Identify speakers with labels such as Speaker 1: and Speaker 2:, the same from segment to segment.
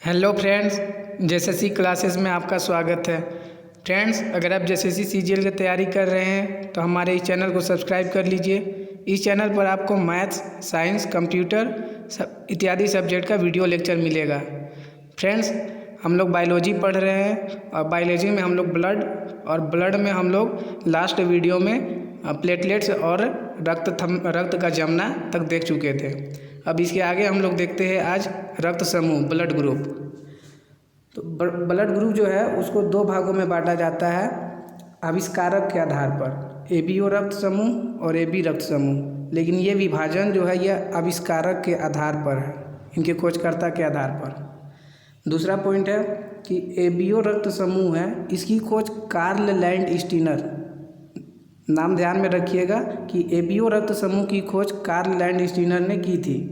Speaker 1: Hello friends, JSSC classes में आपका स्वागत है। फ्रेंड्स, अगर आप जेएसएससी सीजीएल की तैयारी कर रहे हैं तो हमारे इस चैनल को सब्सक्राइब कर लीजिए। इस चैनल पर आपको मैथ्स, साइंस, कंप्यूटर इत्यादि सब्जेक्ट का वीडियो लेक्चर मिलेगा। फ्रेंड्स, हम लोग बायोलॉजी पढ़ रहे हैं और बायोलॉजी में हम लोग ब्लड में हम लोग लास्ट वीडियो में प्लेटलेट्स और रक्त का जमना तक देख चुके थे। अब इसके आगे हम लोग देखते हैं आज रक्त समूह, ब्लड ग्रुप। तो ब्लड ग्रुप जो है उसको दो भागों में बांटा जाता है आविष्कारक के आधार पर, एबीओ रक्त समूह और एबी रक्त समूह। लेकिन ये विभाजन जो है यह आविष्कारक के आधार पर है, इनके खोजकर्ता के आधार पर। दूसरा पॉइंट है कि एबीओ रक्त समूह है, इसकी खोज कार्ल लैंडस्टीनर, नाम ध्यान में रखिएगा कि एबीओ रक्त समूह की खोज कार्ल लैंडस्टीनर ने की थी।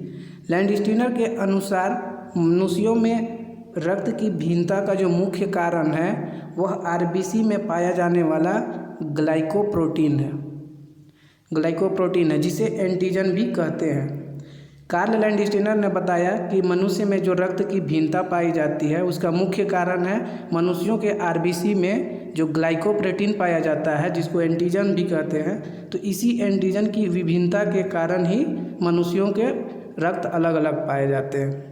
Speaker 1: लैंडस्टीनर के अनुसार मनुष्यों में रक्त की भिन्नता का जो मुख्य कारण है वह आरबीसी में पाया जाने वाला ग्लाइकोप्रोटीन है, जिसे एंटीजन भी कहते हैं। कार्ल लैंडस्टीनर ने बताया कि मनुष्य में जो रक्त की भिन्नता पाई जाती है उसका मुख्य कारण है मनुष्यों के आरबीसी में जो ग्लाइकोप्रोटीन पाया जाता है, जिसको एंटीजन भी कहते हैं। तो इसी एंटीजन की विभिन्नता के कारण ही मनुष्यों के रक्त अलग अलग पाए जाते हैं।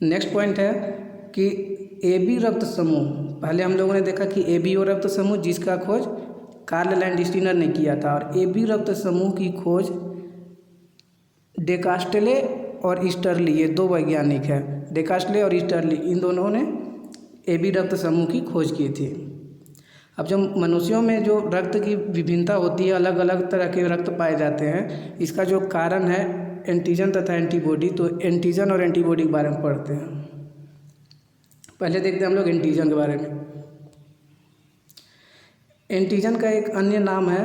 Speaker 1: नेक्स्ट पॉइंट है कि एबी रक्त समूह। पहले हम लोगों ने देखा कि एबीओ रक्त समूह जिसका खोज कार्ल लैंडस्टीनर ने किया था, और एबी रक्त समूह की खोज डेकास्टले और ईस्टरली, ये दो वैज्ञानिक हैं, डेकास्टले और ईस्टरली, इन दोनों ने एबी रक्त समूह की खोज की थी। अब जब मनुष्यों में जो रक्त की विभिन्नता होती है, अलग अलग तरह के रक्त पाए जाते हैं, इसका जो कारण है एंटीजन तथा एंटीबॉडी। तो एंटीजन और एंटीबॉडी के बारे में पढ़ते हैं। पहले देखते हैं हम लोग एंटीजन के बारे में। एंटीजन का एक अन्य नाम है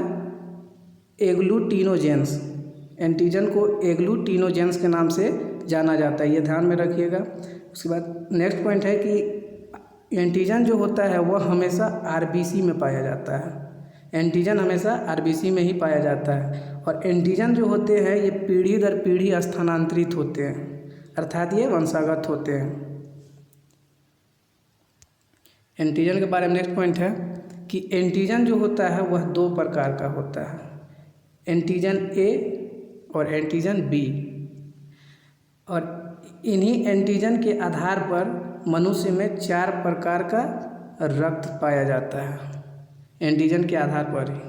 Speaker 1: एग्लूटिनोजेंस। एंटीजन को एग्लूटिनोजेंस के नाम से जाना जाता है, ये ध्यान में रखिएगा। उसके बाद नेक्स्ट पॉइंट है कि एंटीजन जो होता है वह हमेशा आरबीसी में पाया जाता है। एंटीजन हमेशा आरबीसी में ही पाया जाता है, और एंटीजन जो होते हैं ये पीढ़ी दर पीढ़ी स्थानांतरित होते हैं, अर्थात ये वंशागत होते हैं। एंटीजन के बारे में नेक्स्ट पॉइंट है कि एंटीजन जो होता है वह दो प्रकार का होता है, एंटीजन ए और एंटीजन बी। और इन्हीं एंटीजन के आधार पर मनुष्य में 4 प्रकार का रक्त पाया जाता है, एंटीजन के आधार पर ही।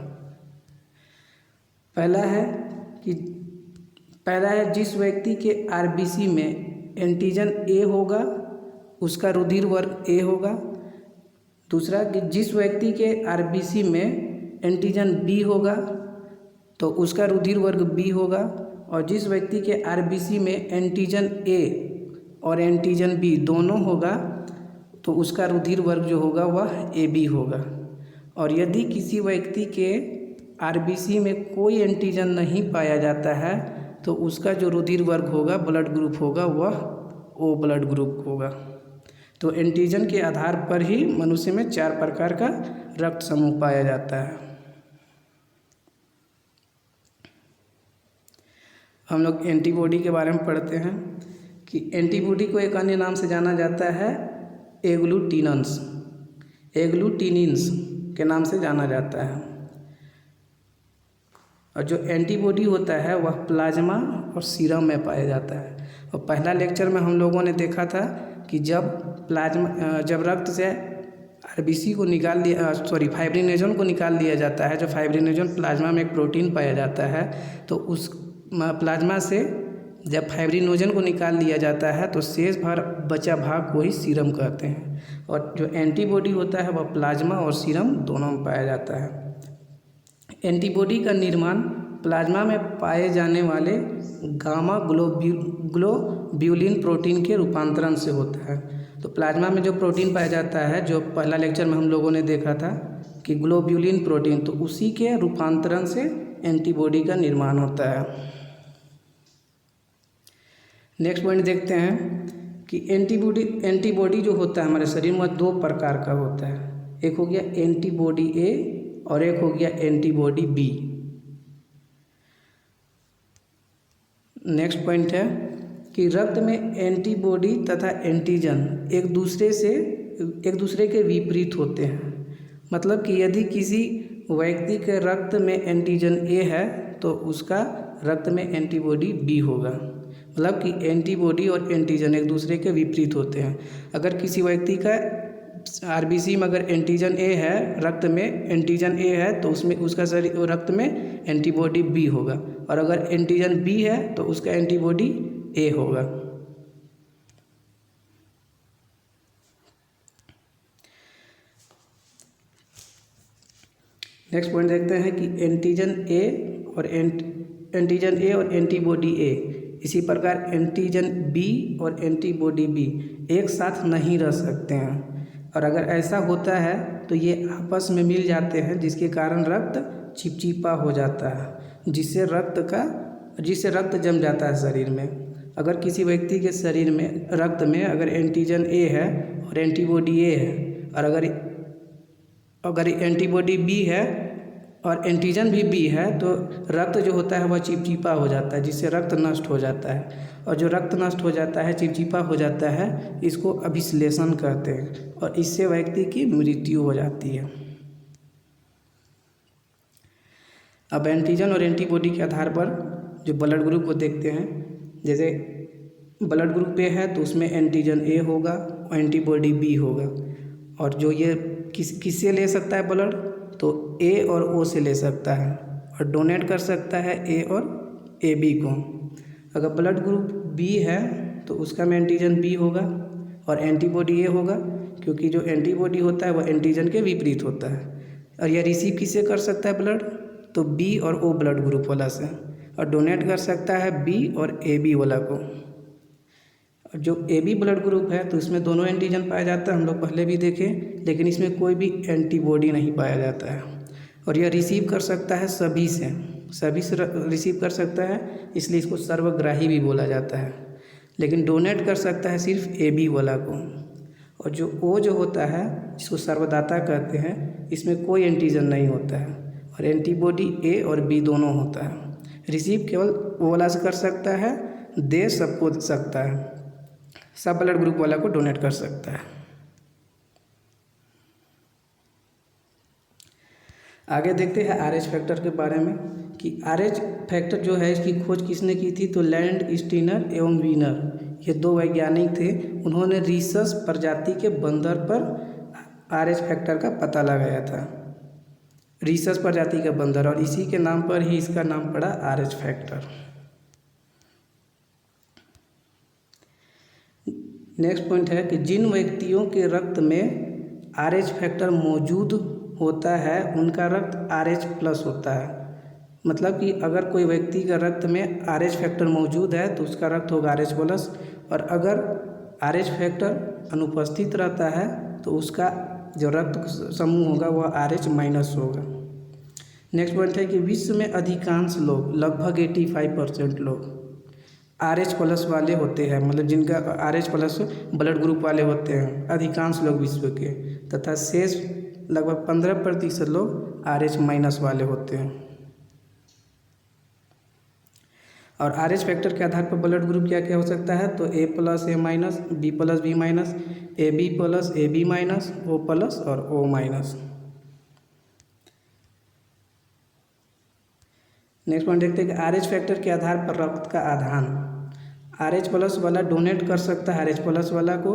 Speaker 1: पहला है जिस व्यक्ति के आरबीसी में एंटीजन ए होगा उसका रुधिर वर्ग ए होगा। दूसरा कि जिस व्यक्ति के आरबीसी में एंटीजन बी होगा तो उसका रुधिर वर्ग बी होगा, और जिस व्यक्ति के आरबीसी में एंटीजन ए और एंटीजन बी दोनों होगा तो उसका रुधिर वर्ग जो होगा वह ए बी होगा। और यदि किसी व्यक्ति के आरबीसी में कोई एंटीजन नहीं पाया जाता है तो उसका जो रुधिर वर्ग होगा, ब्लड ग्रुप होगा, वह ओ ब्लड ग्रुप होगा। तो एंटीजन के आधार पर ही मनुष्य में 4 प्रकार का रक्त समूह पाया जाता है। हम लोग एंटीबॉडी के बारे में पढ़ते हैं कि एंटीबॉडी को एक अन्य नाम से जाना जाता है एग्लूटिनिन्स के नाम से जाना जाता है। और जो एंटीबॉडी होता है वह प्लाज्मा और सीरम में पाया जाता है। और पहला लेक्चर में हम लोगों ने देखा था कि जब रक्त से आरबीसी को फाइब्रिनोजन को निकाल दिया जाता है, जो फाइब्रिनोजन प्लाज्मा में एक प्रोटीन पाया जाता है, तो उस प्लाज्मा से जब फाइब्रिनोजन को निकाल लिया जाता है तो शेष बचा भाग को ही सीरम कहते हैं। और जो एंटीबॉडी होता है वह प्लाज्मा और सीरम दोनों में पाया जाता है। एंटीबॉडी का निर्माण प्लाज्मा में पाए जाने वाले गामा ग्लोब्यूलिन प्रोटीन के रूपांतरण से होता है। तो प्लाज्मा में जो प्रोटीन पाया जाता है, जो पहला लेक्चर में हम लोगों ने देखा था कि ग्लोब्यूलिन प्रोटीन, तो उसी के रूपांतरण से एंटीबॉडी का निर्माण होता है। नेक्स्ट पॉइंट देखते हैं कि एंटीबॉडी जो होता है हमारे शरीर में 2 प्रकार का होता है। एक हो गया एंटीबॉडी ए और एक हो गया एंटीबॉडी बी। नेक्स्ट पॉइंट है कि रक्त में एंटीबॉडी तथा एंटीजन एक दूसरे के विपरीत होते हैं। मतलब कि यदि किसी व्यक्ति के रक्त में एंटीजन ए है तो उसका रक्त में एंटीबॉडी बी होगा। मतलब कि एंटीबॉडी और एंटीजन एक दूसरे के विपरीत होते हैं। अगर किसी व्यक्ति का आरबीसी में अगर एंटीजन ए है, रक्त में एंटीजन ए है तो उसमें उसका शरीर रक्त में एंटीबॉडी बी होगा, और अगर एंटीजन बी है तो उसका एंटीबॉडी ए होगा। नेक्स्ट पॉइंट देखते हैं कि एंटीजन ए और एंटीबॉडी ए, इसी प्रकार एंटीजन बी और एंटीबॉडी बी एक साथ नहीं रह सकते हैं, और अगर ऐसा होता है तो ये आपस में मिल जाते हैं, जिसके कारण रक्त चिपचिपा हो जाता है, जिससे रक्त जम जाता है शरीर में। अगर किसी व्यक्ति के शरीर में रक्त में अगर एंटीजन ए है और एंटीबॉडी ए है, और अगर एंटीबॉडी बी है और एंटीजन भी बी है तो रक्त जो होता है वह चिपचिपा हो जाता है, जिससे रक्त नष्ट हो जाता है, और जो रक्त नष्ट हो जाता है, चिपचिपा हो जाता है, इसको अभिश्लेषण कहते हैं, और इससे व्यक्ति की मृत्यु हो जाती है। अब एंटीजन और एंटीबॉडी के आधार पर जो ब्लड ग्रुप को देखते हैं। जैसे ब्लड ग्रुप ए है तो उसमें एंटीजन ए होगा और एंटीबॉडी बी होगा, और जो ये किससे ले सकता है ब्लड, तो ए और ओ से ले सकता है, और डोनेट कर सकता है ए और ए बी को। अगर ब्लड ग्रुप बी है तो उसका में एंटीजन बी होगा और एंटीबॉडी ए होगा, क्योंकि जो एंटीबॉडी होता है वह एंटीजन के विपरीत होता है। और यह रिसीव किससे कर सकता है ब्लड, तो बी और ओ ब्लड ग्रुप वाला से, और डोनेट कर सकता है बी और ए बी वाला को। और जो ए बी ब्लड ग्रुप है तो इसमें दोनों एंटीजन पाया जाता है, हम लोग पहले भी देखे, लेकिन इसमें कोई भी एंटीबॉडी नहीं पाया जाता है। और यह रिसीव कर सकता है सभी से रिसीव कर सकता है, इसलिए इसको सर्वग्राही भी बोला जाता है। लेकिन डोनेट कर सकता है सिर्फ ए बी वाला को। और जो ओ जो होता है, जिसको सर्वदाता कहते हैं, इसमें कोई एंटीजन नहीं होता है, और एंटीबॉडी ए और बी दोनों होता है। रिसीव केवल ओ वाला से कर सकता है, दे सबको सकता है, सब ब्लड ग्रुप वाला को डोनेट कर सकता है। आगे देखते हैं आरएच फैक्टर के बारे में कि आरएच फैक्टर जो है इसकी खोज किसने की थी, तो लैंड स्टीनर एवं वीनर, ये दो वैज्ञानिक थे। उन्होंने रीसस प्रजाति के बंदर पर आरएच फैक्टर का पता लगाया था, रीसस प्रजाति का बंदर, और इसी के नाम पर ही इसका नाम पड़ा आरएच फैक्टर। नेक्स्ट पॉइंट है कि जिन व्यक्तियों के रक्त में आरएच फैक्टर मौजूद होता है उनका रक्त आरएच प्लस होता है। मतलब कि अगर कोई व्यक्ति का रक्त में आरएच फैक्टर मौजूद है तो उसका रक्त होगा आरएच प्लस, और अगर आरएच फैक्टर अनुपस्थित रहता है तो उसका जो रक्त समूह होगा वह आरएच माइनस होगा। नेक्स्ट पॉइंट है कि विश्व में अधिकांश लोग, लगभग 85% लोग आरएच प्लस वाले होते हैं, मतलब जिनका आरएच प्लस ब्लड ग्रुप वाले होते हैं, अधिकांश लोग विश्व के, तथा शेष लगभग 15% लोग आरएच माइनस वाले होते हैं। और आरएच फैक्टर के आधार पर ब्लड ग्रुप क्या क्या हो सकता है, तो A plus A minus, B plus B minus, A B plus A B minus, O plus और ओ माइनस। नेक्स्ट पॉइंट देखते हैं कि आरएच फैक्टर के आधार पर रक्त का आधान, आरएच प्लस वाला डोनेट कर सकता है आरएच प्लस वाला को,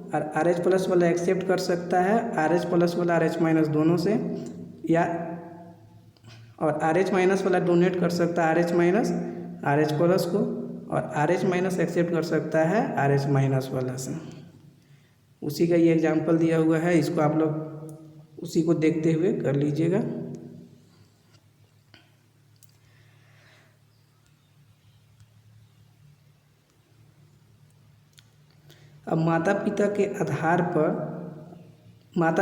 Speaker 1: और आरएच प्लस वाला एक्सेप्ट कर सकता है आरएच प्लस वाला आरएच माइनस दोनों से, या और आरएच माइनस वाला डोनेट कर सकता है आरएच माइनस आरएच प्लस को, और आरएच माइनस एक्सेप्ट कर सकता है आरएच माइनस वाला से। उसी का ये एग्जांपल दिया हुआ है, इसको आप लोग उसी को देखते हुए कर लीजिएगा। अब माता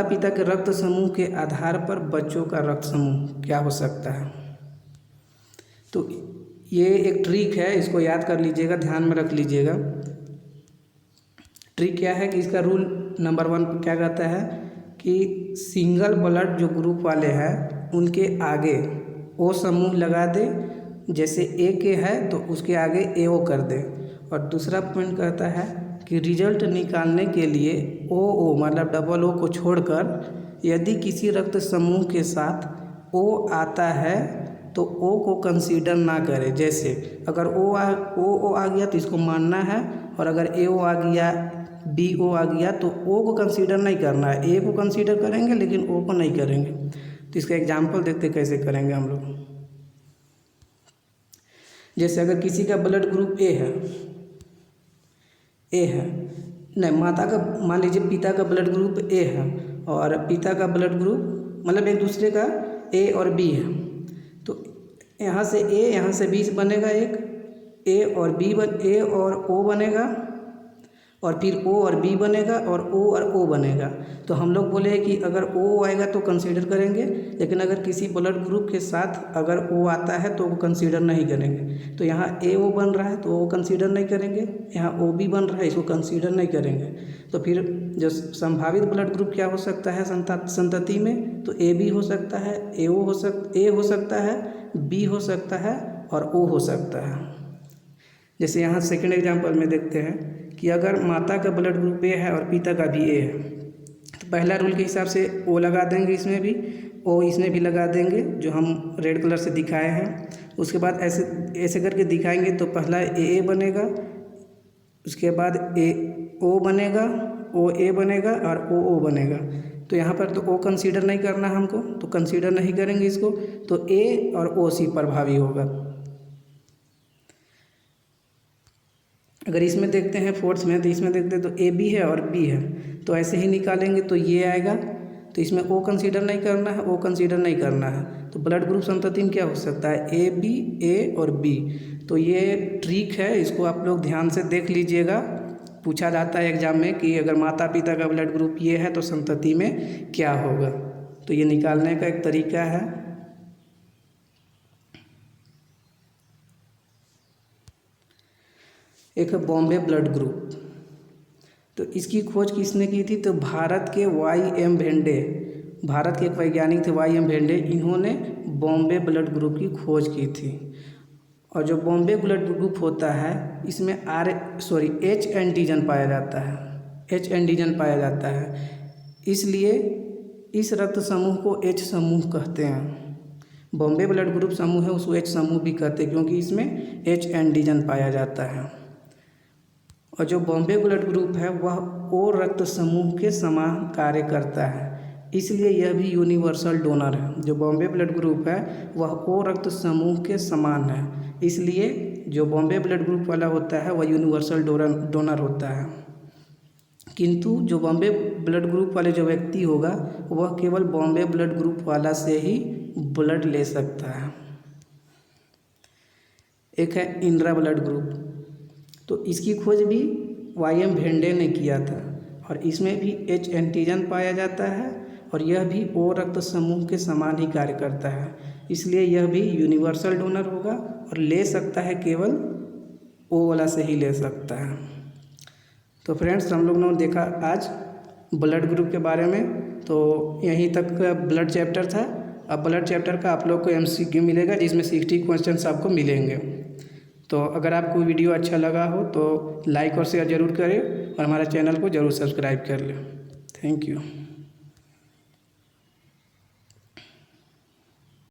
Speaker 1: पिता के रक्त समूह के आधार पर बच्चों का रक्त समूह क्या हो सकता है। तो ये एक ट्रिक है, इसको याद कर लीजिएगा, ध्यान में रख लीजिएगा। ट्रिक क्या है कि इसका रूल नंबर 1 क्या कहता है कि सिंगल ब्लड जो ग्रुप वाले हैं उनके आगे ओ समूह लगा दे, जैसे ए के है तो उसके आगे AO कर दें। और दूसरा पॉइंट कहता है कि रिजल्ट निकालने के लिए OO मतलब डबल O को छोड़कर यदि किसी रक्त समूह के साथ O आता है तो O को कंसीडर ना करें। जैसे अगर O आ गया तो इसको मानना है, और अगर AO आ गया, BO आ गया तो O को कंसीडर नहीं करना है। A को कंसीडर करेंगे लेकिन O को नहीं करेंगे। तो इसका एग्जाम्पल देखते कैसे करेंगे हम लोग। जैसे अगर किसी का ब्लड ग्रुप ए है नहीं, माता का मान लीजिए पिता का ब्लड ग्रुप ए है और पिता का ब्लड ग्रुप मतलब एक दूसरे का A और B है, तो यहाँ से A यहाँ से B बनेगा एक A और O बनेगा, और फिर O और B बनेगा और O और O बनेगा। तो हम लोग बोले हैं कि अगर O आएगा तो कंसीडर करेंगे, लेकिन अगर किसी ब्लड ग्रुप के साथ अगर O आता है तो वो कंसीडर नहीं करेंगे। तो यहाँ AO बन रहा है तो वो कंसीडर नहीं करेंगे, यहाँ OB बन रहा है इसको कंसीडर नहीं करेंगे। तो फिर जो संभावित ब्लड ग्रुप क्या हो सकता है संतति में, तो AB हो सकता है, A हो सकता है, B हो सकता है और O हो सकता है। जैसे यहाँ सेकेंड एग्जाम्पल में देखते हैं कि अगर माता का ब्लड ग्रुप A है और पिता का भी A है, तो पहला रूल के हिसाब से O लगा देंगे, इसमें भी O इसमें भी लगा देंगे जो हम रेड कलर से दिखाए हैं। उसके बाद ऐसे करके दिखाएंगे तो पहला AA बनेगा, उसके बाद O बनेगा, OA बनेगा और OO बनेगा। तो यहाँ पर तो O कंसीडर नहीं करना हमको, तो कंसीडर नहीं करेंगे इसको, तो A और OC प्रभावी होगा। अगर इसमें देखते हैं फोर्थ में, तो इसमें देखते हैं तो AB है और B है, तो ऐसे ही निकालेंगे तो ये आएगा। तो इसमें O कंसीडर नहीं करना है, O कंसीडर नहीं करना है, तो ब्लड ग्रुप संतति में क्या हो सकता है AB, A और B। तो ये ट्रिक है, इसको आप लोग ध्यान से देख लीजिएगा। पूछा जाता है एग्जाम में कि अगर माता पिता का ब्लड ग्रुप ये है तो संतति में क्या होगा। तो ये निकालने का एक तरीका है। एक है बॉम्बे ब्लड ग्रुप, तो इसकी खोज किसने की थी, तो भारत के YM भेंडे, भारत के एक वैज्ञानिक थे YM भेंडे, इन्होंने बॉम्बे ब्लड ग्रुप की खोज की थी। और जो बॉम्बे ब्लड ग्रुप होता है इसमें H एंटीजन पाया जाता है, H एंटीजन पाया जाता है, इसलिए इस रक्त समूह को H समूह कहते हैं। बॉम्बे ब्लड ग्रुप समूह है उसको H समूह भी कहते हैं क्योंकि इसमें H एंटीजन पाया जाता है। और जो बॉम्बे ब्लड ग्रुप है वह O रक्त समूह के समान कार्य करता है, इसलिए यह भी यूनिवर्सल डोनर है। जो बॉम्बे ब्लड ग्रुप है वह O रक्त समूह के समान है, इसलिए जो बॉम्बे ब्लड ग्रुप वाला होता है वह यूनिवर्सल डोनर होता है। किंतु जो बॉम्बे ब्लड ग्रुप वाले जो व्यक्ति होगा वह केवल बॉम्बे ब्लड ग्रुप वाला से ही ब्लड ले सकता है। एक है इंदिरा ब्लड ग्रुप, तो इसकी खोज भी YM भेंडे ने किया था और इसमें भी H एंटीजन पाया जाता है और यह भी O रक्त समूह के समान ही कार्य करता है, इसलिए यह भी यूनिवर्सल डोनर होगा और ले सकता है केवल O वाला से ही ले सकता है। तो फ्रेंड्स हम लोग ने देखा आज ब्लड ग्रुप के बारे में, तो यहीं तक का ब्लड चैप्टर था। अब ब्लड चैप्टर का आप लोग को MCQ मिलेगा जिसमें 60 क्वेश्चंस आपको मिलेंगे। तो अगर आपको वीडियो अच्छा लगा हो तो लाइक और शेयर ज़रूर करें और हमारे चैनल को ज़रूर सब्सक्राइब कर लें। Thank you.